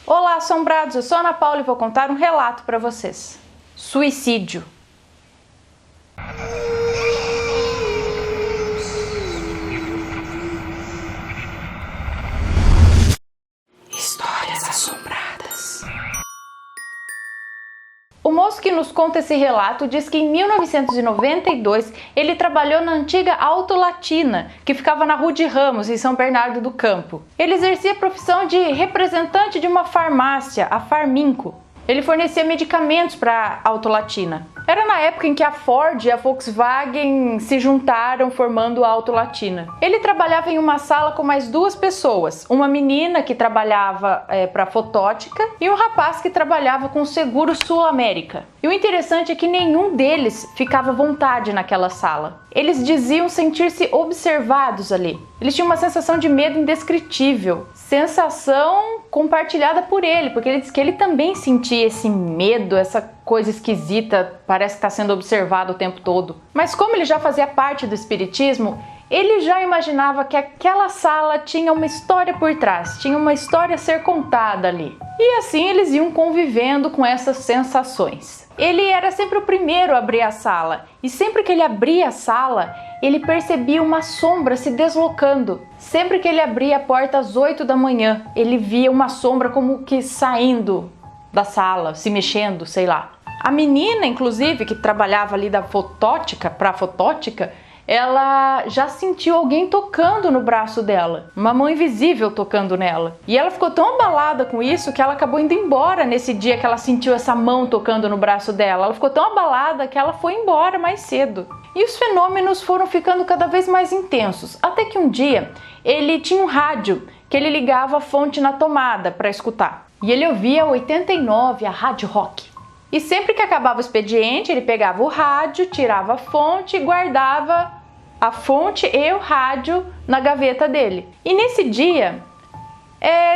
Olá, assombrados! Eu sou a Ana Paula e vou contar um relato para vocês. Suicídio. Histórias assombradas. O moço que nos conta esse relato diz que em 1992 ele trabalhou na antiga Auto Latina, que ficava na Rua de Ramos, em São Bernardo do Campo. Ele exercia a profissão de representante de uma farmácia, a Farminco. Ele fornecia medicamentos para a Auto Latina. Era na época em que a Ford e a Volkswagen se juntaram formando a Auto Latina. Ele trabalhava em uma sala com mais duas pessoas, uma menina que trabalhava para fotótica e um rapaz que trabalhava com o Seguro Sul América. E o interessante é que nenhum deles ficava à vontade naquela sala. Eles diziam sentir-se observados ali. Eles tinham uma sensação de medo indescritível, sensação compartilhada por ele, porque ele disse que ele também sentia esse medo, essa coisa esquisita, parece que está sendo observado o tempo todo. Mas como ele já fazia parte do espiritismo, ele já imaginava que aquela sala tinha uma história por trás, tinha uma história a ser contada ali. E assim eles iam convivendo com essas sensações. Ele era sempre o primeiro a abrir a sala, e sempre que ele abria a sala, ele percebia uma sombra se deslocando. Sempre que ele abria a porta às 8 da manhã, ele via uma sombra como que saindo da sala, se mexendo, sei lá. A menina, inclusive, que trabalhava ali da fotótica, para fotótica, ela já sentiu alguém tocando no braço dela, uma mão invisível tocando nela. E ela ficou tão abalada com isso que ela acabou indo embora nesse dia que ela sentiu essa mão tocando no braço dela. Ela ficou tão abalada que ela foi embora mais cedo. E os fenômenos foram ficando cada vez mais intensos, até que um dia ele tinha um rádio que ele ligava a fonte na tomada para escutar. E ele ouvia 89, a Rádio Rock. E sempre que acabava o expediente, ele pegava o rádio, tirava a fonte e guardava a fonte e o rádio na gaveta dele. E nesse dia,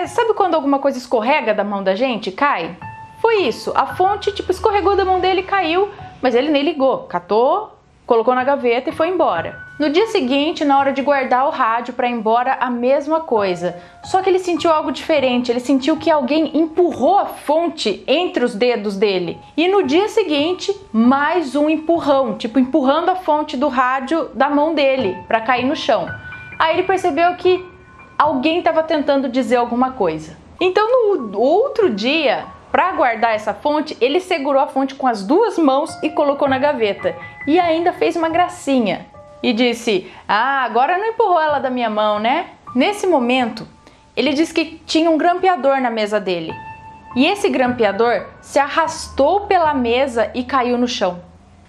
sabe quando alguma coisa escorrega da mão da gente, cai? Foi isso, a fonte escorregou da mão dele e caiu, mas ele nem ligou, catou, colocou na gaveta e foi embora. No dia seguinte, na hora de guardar o rádio para ir embora, a mesma coisa. Só que ele sentiu algo diferente, ele sentiu que alguém empurrou a fonte entre os dedos dele. E no dia seguinte, mais um empurrão, empurrando a fonte do rádio da mão dele para cair no chão. Aí ele percebeu que alguém estava tentando dizer alguma coisa. Então no outro dia, para guardar essa fonte, ele segurou a fonte com as duas mãos e colocou na gaveta. E ainda fez uma gracinha. E disse, agora não empurrou ela da minha mão, né? Nesse momento, ele disse que tinha um grampeador na mesa dele. E esse grampeador se arrastou pela mesa e caiu no chão.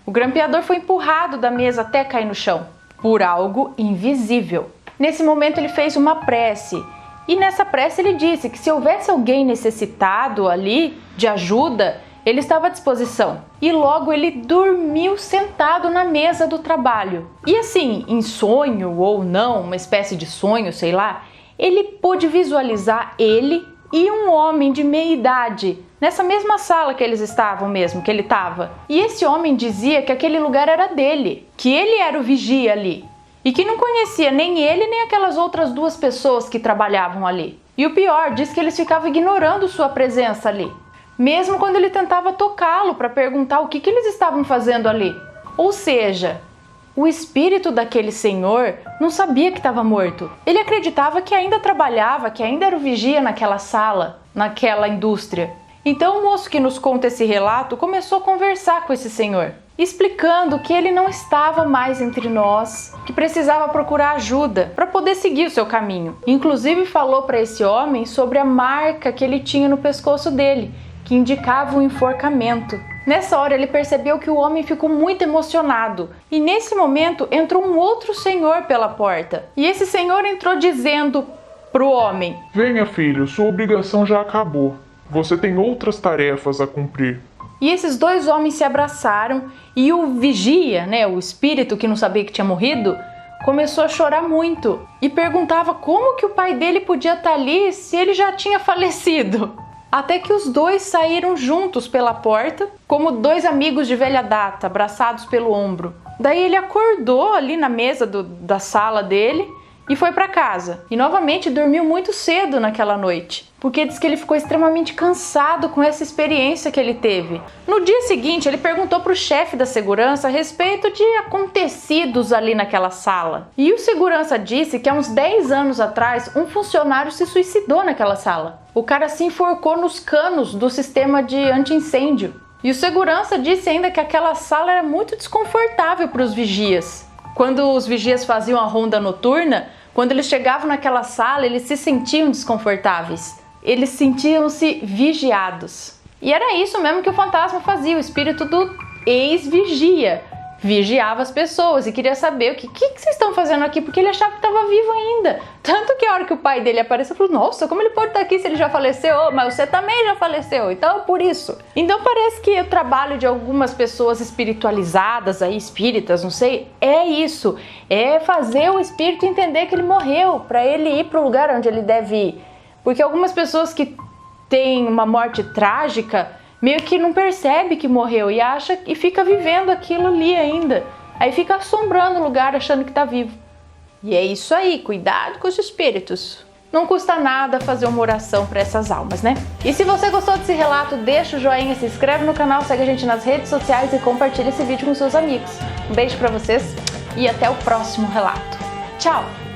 O grampeador foi empurrado da mesa até cair no chão, por algo invisível. Nesse momento ele fez uma prece. E nessa prece ele disse que se houvesse alguém necessitado ali de ajuda, ele estava à disposição. E logo ele dormiu sentado na mesa do trabalho. E assim, em sonho ou não, uma espécie de sonho, sei lá, ele pôde visualizar ele e um homem de meia idade, nessa mesma sala que eles estavam mesmo, que ele estava. E esse homem dizia que aquele lugar era dele, que ele era o vigia ali. E que não conhecia nem ele nem aquelas outras duas pessoas que trabalhavam ali. E o pior, diz que eles ficavam ignorando sua presença ali. Mesmo quando ele tentava tocá-lo para perguntar o que eles estavam fazendo ali. Ou seja, o espírito daquele senhor não sabia que estava morto. Ele acreditava que ainda trabalhava, que ainda era o vigia naquela sala, naquela indústria. Então o moço que nos conta esse relato começou a conversar com esse senhor, explicando que ele não estava mais entre nós, que precisava procurar ajuda para poder seguir o seu caminho. Inclusive falou para esse homem sobre a marca que ele tinha no pescoço dele, que indicava um enforcamento. Nessa hora ele percebeu que o homem ficou muito emocionado e nesse momento entrou um outro senhor pela porta. E esse senhor entrou dizendo para o homem: "Venha, filho, sua obrigação já acabou. Você tem outras tarefas a cumprir." E esses dois homens se abraçaram e o vigia, o espírito que não sabia que tinha morrido, começou a chorar muito e perguntava como que o pai dele podia estar ali se ele já tinha falecido. Até que os dois saíram juntos pela porta, como dois amigos de velha data, abraçados pelo ombro. Daí ele acordou ali na mesa da sala dele e foi para casa. E novamente dormiu muito cedo naquela noite, porque diz que ele ficou extremamente cansado com essa experiência que ele teve. No dia seguinte, ele perguntou para o chefe da segurança a respeito de acontecidos ali naquela sala. E o segurança disse que há uns 10 anos atrás, um funcionário se suicidou naquela sala. O cara se enforcou nos canos do sistema de anti-incêndio. E o segurança disse ainda que aquela sala era muito desconfortável para os vigias. Quando os vigias faziam a ronda noturna, quando eles chegavam naquela sala, eles se sentiam desconfortáveis. Eles sentiam-se vigiados. E era isso mesmo que o fantasma fazia, o espírito do ex-vigia. Vigiava as pessoas e queria saber o que vocês estão fazendo aqui, porque ele achava que estava vivo ainda. Tanto que a hora que o pai dele apareceu, falou, nossa, como ele pode estar aqui se ele já faleceu? Oh, mas você também já faleceu, então por isso. Então parece que o trabalho de algumas pessoas espiritualizadas, aí espíritas, não sei, é isso. É fazer o espírito entender que ele morreu, para ele ir para o lugar onde ele deve ir. Porque algumas pessoas que têm uma morte trágica, meio que não percebe que morreu e acha e fica vivendo aquilo ali ainda. Aí fica assombrando o lugar achando que tá vivo. E é isso aí, cuidado com os espíritos. Não custa nada fazer uma oração para essas almas, né? E se você gostou desse relato, deixa o joinha, se inscreve no canal, segue a gente nas redes sociais e compartilha esse vídeo com seus amigos. Um beijo para vocês e até o próximo relato. Tchau!